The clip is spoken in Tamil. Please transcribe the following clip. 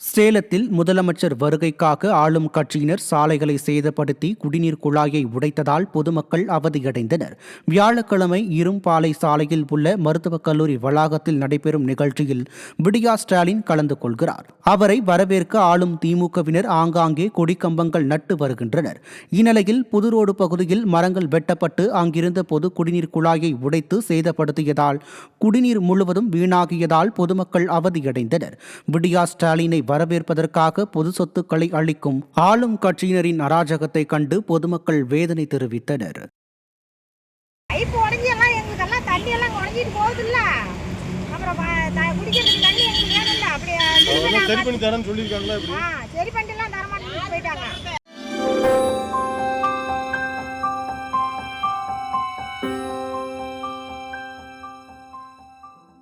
சேலத்தில் முதலமைச்சர் வருகைக்காக ஆளும் கட்சியினர் சாலைகளை சேதப்படுத்தி குடிநீர் குழாயை உடைத்ததால் பொதுமக்கள் அவதியடைந்தனர். வியாழக்கிழமை இரும்பாலை சாலையில் உள்ள மருத்துவக் கல்லூரி வளாகத்தில் நடைபெறும் நிகழ்ச்சியில் விடியா ஸ்டாலின் கலந்து கொள்கிறார். அவரை வரவேற்க ஆளும் திமுகவினர் ஆங்காங்கே கொடிக்கம்பங்கள் நட்டு வருகின்றனர். இந்நிலையில் புதுரோடு பகுதியில் மரங்கள் வெட்டப்பட்டு அங்கிருந்த பொது குடிநீர் குழாயை உடைத்து சேதப்படுத்தியதால் குடிநீர் முழுவதும் வீணாகியதால் பொதுமக்கள் அவதியடைந்தனர். விடியா ஸ்டாலினை வரவேற்பதற்காக பொது சொத்துக்களை அளிக்கும் ஆளும் கட்சியினரின் அராஜகத்தை கண்டு பொதுமக்கள் வேதனை தெரிவித்தனர். சரி பண்ணி தரேன்னு சொல்லியிருக்காங்களா?